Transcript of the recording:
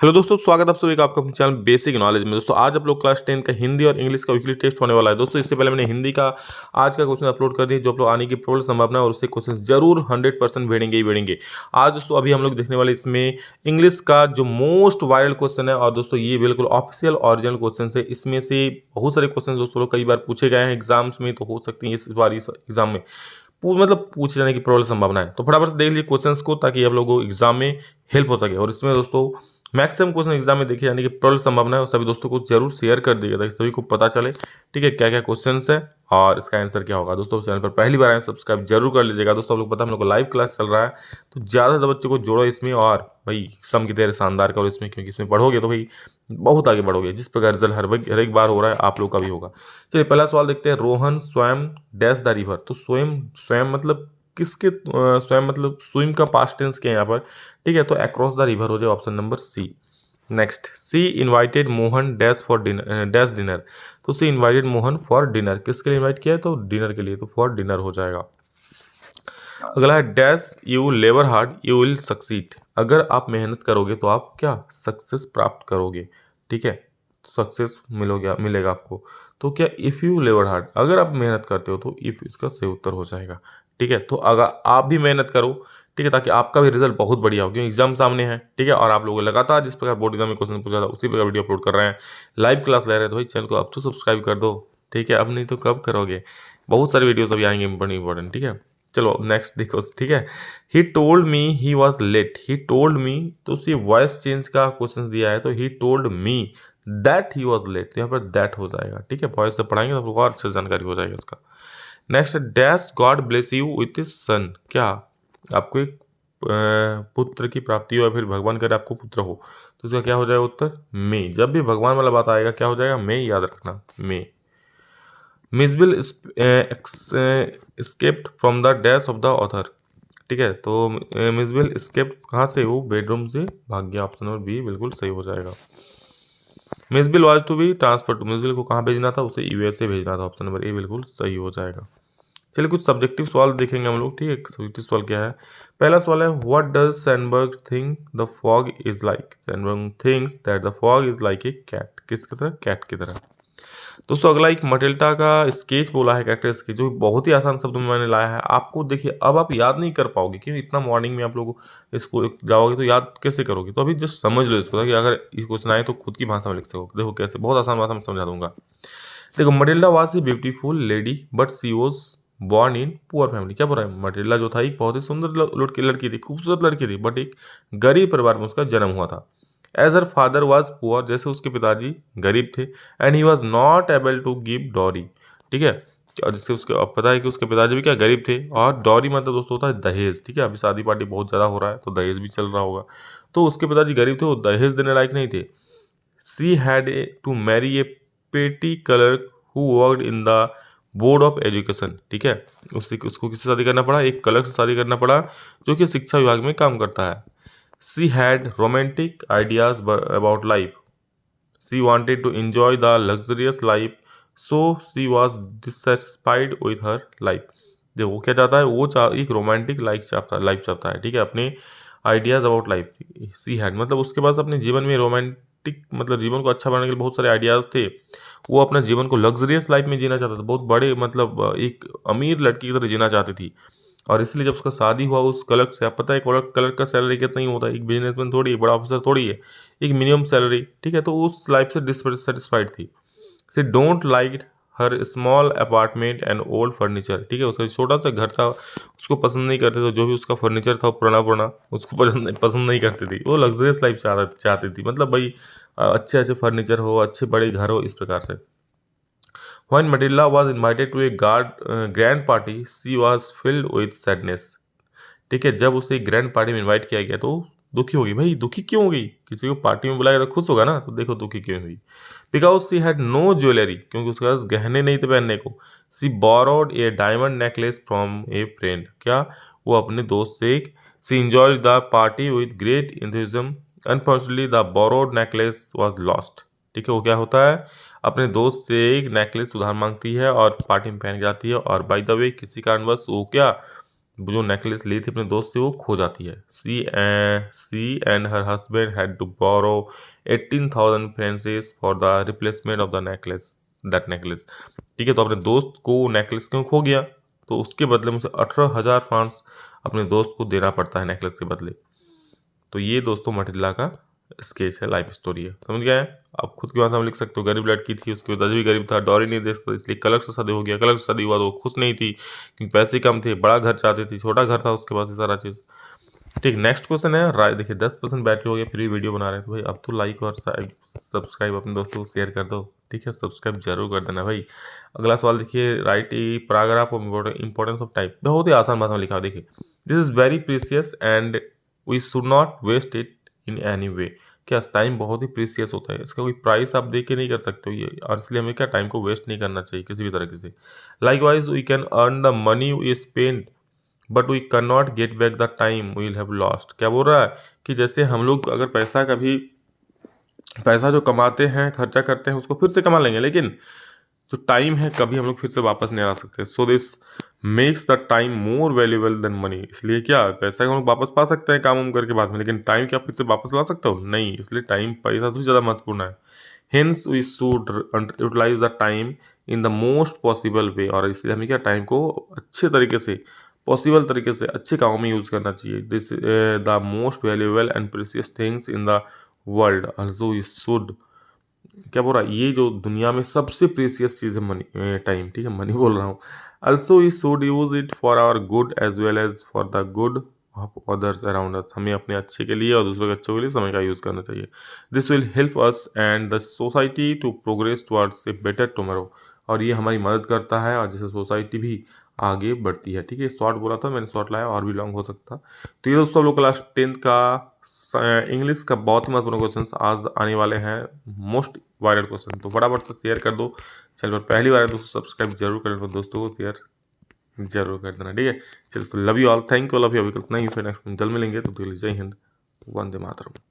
Hello दोस्तों, स्वागत है आप सभी का आपका अपने चैनल बेसिक नॉलेज में। दोस्तों आज आप लोग क्लास 10 का हिंदी और इंग्लिश का वीकली टेस्ट होने वाला है। दोस्तों इससे पहले मैंने हिंदी का आज का क्वेश्चन अपलोड कर दिया, जो आप लोग आने की प्रबल संभावना है और उससे क्वेश्चन जरूर 100% भिड़ेंगे ही भिड़ेंगे। आज दोस्तों अभी हम लोग देखने वाले इसमें इंग्लिश का जो मोस्ट वायरल क्वेश्चन है, और दोस्तों ये बिल्कुल ऑफिशियल ओरिजिनल क्वेश्चन है। इसमें से बहुत सारे क्वेश्चन दोस्तों लोग कई बार पूछे गए हैं एग्जाम्स में, तो हो सकती है इस बार इस एग्जाम में मतलब पूछे जाने की प्रबल संभावना है। तो फटाफट से देख लीजिए क्वेश्चंस को, ताकि आप लोगों को एग्जाम में हेल्प हो सके। और इसमें दोस्तों मैक्सिमम क्वेश्चन एग्जाम में देखे जाने की प्रबल संभावना है, और सभी दोस्तों को जरूर शेयर कर दिएगा ताकि सभी को पता चले ठीक है क्या क्या क्वेश्चंस है और इसका आंसर क्या होगा। दोस्तों चैनल पर पहली बार आए सब्सक्राइब जरूर कर लीजिएगा। दोस्तों आप लोग पता है हम लोग को लाइव क्लास चल रहा है, तो ज़्यादा से बच्चों को जोड़ो इसमें, और भाई सम की तैयारी शानदार करो इसमें, क्योंकि इसमें पढ़ोगे तो भाई बहुत आगे बढ़ोगे। जिस प्रकार रिजल्ट हर एक बार हो रहा है आप लोग का भी होगा। चलिए पहला सवाल देखते हैं। रोहन स्वयं डैश द रिवर। तो स्वयं स्वयं मतलब किसके स्वयं मतलब स्विम का पास्ट टेंस क्या है यहाँ पर, ठीक है। तो अक्रॉस द रिवर हो जाए option number C. Next, she invited Mohan dash for dinner dash dinner. तो she invited Mohan for dinner, किसके लिए इनवाइट किया है, तो डिनर के लिए, तो फॉर डिनर हो जाएगा। अगला है dash you labour hard you will succeed. अगर आप मेहनत करोगे तो आप क्या सक्सेस प्राप्त करोगे, ठीक है। सक्सेस मिलेगा आपको। तो क्या इफ़ यू लेबर हार्ड, अगर आप मेहनत करते हो तो इफ़ इसका सही उत्तर हो जाएगा, ठीक है। तो अगर आप भी मेहनत करो, ठीक है, ताकि आपका भी रिजल्ट बहुत बढ़िया हो, क्योंकि एग्जाम सामने है, ठीक है। और आप लोगों लगातार जिस प्रकार बोर्ड एग्जाम में क्वेश्चन पूछा था उसी प्रकार वीडियो अपलोड कर रहे हैं, लाइव क्लास ले रहे हैं, तो भाई चैनल को अब तो सब्सक्राइब कर दो, ठीक है। अब नहीं तो कब करोगे। बहुत सारे वीडियोस अभी आएंगे इंपॉर्टेंट, ठीक है। चलो नेक्स्ट देखो, ठीक है। He told me he was late. He told me, तो उसकी वॉइस चेंज का क्वेश्चन दिया है, तो he told me that he was late, तो यहाँ पर दैट हो जाएगा, ठीक है। वॉइस से पढ़ाएंगे तो आपको और अच्छे से जानकारी हो जाएगी इसका। Next, dash God bless you with his son. क्या आपको एक पुत्र की प्राप्ति हो या फिर भगवान करे आपको पुत्र हो, तो इसका क्या हो जाएगा उत्तर मे। जब भी भगवान वाला बात आएगा क्या हो जाएगा मे, याद रखना मे। Misbill escaped from the dash of the author, ठीक है। तो मिसबिल स्केप्ड कहाँ से, वो बेडरूम से भाग गया, ऑप्शन नंबर बी बिल्कुल सही हो जाएगा। Misbill was to be transfer to, Misbill को कहाँ भेजना था, उसे यूएसए भेजना था, ऑप्शन नंबर ए बिल्कुल सही हो जाएगा। चलिए कुछ सब्जेक्टिव सवाल देखेंगे हम लोग, ठीक है। सब्जेक्टिव सवाल क्या है। पहला सवाल है what does Sandburg think the fog is like. Sandburg thinks that the fog is like a cat, किसकी तरह, कैट की तरह। दोस्तों अगला एक मटिल्डा का स्केच बोला है, कैरेक्टर स्केच, जो बहुत ही आसान शब्दों में मैंने लाया है। आपको देखिए अब आप याद नहीं कर पाओगे, क्योंकि इतना मॉर्निंग में आप लोग इसको जाओगे तो याद कैसे करोगे। तो अभी जस्ट समझ लो इसको, कि अगर इस क्वेश्चन आए तो खुद की भाषा में लिख सको। देखो कैसे, बहुत आसान भाषा में समझा दूंगा। देखो, Matilda was a beautiful lady but she was born in poor family. क्या बोल रहा है, मटिल्डा जो था एक बहुत ही सुंदर लड़की थी, खूबसूरत लड़की थी, बट एक गरीब परिवार में उसका जन्म हुआ था। As her father was poor, जैसे उसके पिताजी गरीब थे, and he was not able to give dowry, ठीक है। और जिससे उसके अब पता है कि उसके पिताजी भी क्या गरीब थे, और डॉरी मतलब दोस्तों होता है दहेज, ठीक है। अभी शादी पार्टी बहुत ज़्यादा हो रहा है तो दहेज भी चल रहा होगा। तो उसके पिताजी गरीब थे, वो दहेज देने लायक नहीं थे। सी हैड टू मैरी ए पेटी clerk who worked in the board of education, ठीक है। उसको किससे शादी करना पड़ा, एक क्लर्क से शादी करना पड़ा जो कि शिक्षा विभाग में काम करता है। She had romantic ideas about life. She wanted to enjoy the luxurious life, so she was dissatisfied with her life. देखो क्या चाहता है वो, एक रोमांटिक लाइफ चाहता है, ठीक है। अपने ideas about life, she had मतलब उसके पास अपने जीवन में रोमांटिक मतलब जीवन को अच्छा बनाने के लिए बहुत सारे आइडियाज थे। वो अपना जीवन को लग्जरियस लाइफ में जीना चाहता था, बहुत बड़े मतलब एक अमीर लड़की की तरह जीना चाहती थी। और इसलिए जब उसका शादी हुआ उस क्लर्क से, आप पता है क्लर्क का सैलरी कितना ही होता है, एक बिजनेसमैन थोड़ी है, बड़ा ऑफिसर थोड़ी है, एक मिनिमम सैलरी, ठीक है। तो उस लाइफ से डिससेटिस्फाइड थी। She don't like her small apartment and old furniture, ठीक है। उसका छोटा सा घर था, उसको पसंद नहीं करते थे, जो भी उसका फर्नीचर था पुराना उसको पसंद नहीं करती थी। वो लग्जरियस लाइफ चाहती थी, मतलब भाई अच्छे अच्छे फर्नीचर हो, अच्छे बड़े घर हो, इस प्रकार से। When Matilda was invited to a grand party, she was filled with sadness. ठीक है, जब उसे ग्रैंड पार्टी में इनवाइट किया गया तो दुखी होगी। भाई दुखी क्यों हो गई, किसी को पार्टी में बुलाया तो खुश होगा ना, तो देखो दुखी क्यों हुई। Because she had no jewellery, क्योंकि उसके पास गहने नहीं थे पहनने को। She borrowed a diamond necklace from a friend, क्या वो अपने दोस्त से एक। She enjoyed the party with great enthusiasm, unfortunately the borrowed necklace was lost, ठीक है। वो क्या होता है, अपने दोस्त से एक नेकलेस उधार मांगती है और पार्टी में पहन के जाती है, और बाय द वे किसी कारणवश वो क्या जो नेकलेस ली थी अपने दोस्त से वो खो जाती है। She and her husband had to borrow 18,000 francs for the replacement of the necklace that necklace. ठीक है, तो अपने दोस्त को नेकलेस क्यों खो गया, तो उसके बदले में उसे 18,000 फ्रांस अपने दोस्त को देना पड़ता है नेकलेस के बदले। तो ये दोस्तों मटिल्डा का स्केच है, लाइफ स्टोरी है, समझ गए। आप खुद की भाषा में लिख सकते हो, गरीब लड़की थी, उसके पिताजी भी गरीब था, डॉरी नहीं दे सकता इसलिए कलक से शादी हो गया, कलक से शादी हुआ तो वो खुश नहीं थी क्योंकि पैसे कम थे, बड़ा घर चाहती थी, छोटा घर था उसके पास, ये सारा चीज़। ठीक, नेक्स्ट क्वेश्चन है राय। देखिए 10% बैटरी हो गया फिर भी वीडियो बना रहे हैं, तो भाई अब तो लाइक और सब्सक्राइब अपने दोस्तों को शेयर कर दो। ठीक है, सब्सक्राइब जरूर कर देना भाई। अगला सवाल देखिए, write a paragraph of importance of time. बहुत ही आसान भाषा में लिखा है, देखिए this is very precious and we should not waste it in any way. क्या टाइम बहुत ही प्रीसियस होता है, इसका कोई प्राइस आप दे के नहीं कर सकते हो ये, और इसलिए हमें क्या टाइम को वेस्ट नहीं करना चाहिए किसी भी तरीके से। Likewise we can earn the money we spend but we can not get back the time we will have lost. क्या बोल रहा है कि जैसे हम लोग अगर पैसा जो कमाते हैं, खर्चा करते हैं, उसको फिर से कमा लेंगे, लेकिन जो टाइम है कभी हम लोग फिर से वापस नहीं ला सकते। So this makes the time more valuable then money. इसलिए क्या पैसा हम लोग वापस पा सकते हैं काम उम करके बाद में, लेकिन टाइम क्या फिर से वापस ला सकते हो, नहीं। इसलिए टाइम पैसा से भी ज़्यादा महत्वपूर्ण है। Hence we should utilize the time in the most possible way. और इसलिए हमें क्या टाइम को अच्छे तरीके से, पॉसिबल तरीके से अच्छे कामों में यूज़ करना चाहिए। This the most valuable and precious things in the world also we should. क्या बोल रहा है, ये जो दुनिया में सबसे प्रीसियस चीज़ है मनी, टाइम। ठीक है, मनी बोल रहा हूँ। Also we should use it for our good as well as for the good of others around us. हमें अपने अच्छे के लिए और दूसरों के अच्छे के लिए समय का यूज़ करना चाहिए। This will help us and the society to progress towards a better tomorrow. और ये हमारी मदद करता है और जिससे सोसाइटी भी आगे बढ़ती है। ठीक है, शॉर्ट बोला था मैंने, शॉर्ट लाया, और भी लॉन्ग हो सकता। तो ये दोस्तों हम लोग क्लास 10th का इंग्लिश का बहुत ही महत्वपूर्ण क्वेश्चन आज आने वाले हैं, मोस्ट वायरल क्वेश्चन। तो फटाफट से शेयर कर दो। चलो पहली बार है दोस्तों, सब्सक्राइब जरूर करें, दोस्तों को शेयर जरूर कर देना। ठीक है, चलो, love you all, thank you, love you. अभी इतना ही, फिर नेक्स्ट जल्द मिलेंगे, तो जय हिंद, वंदे मातरम।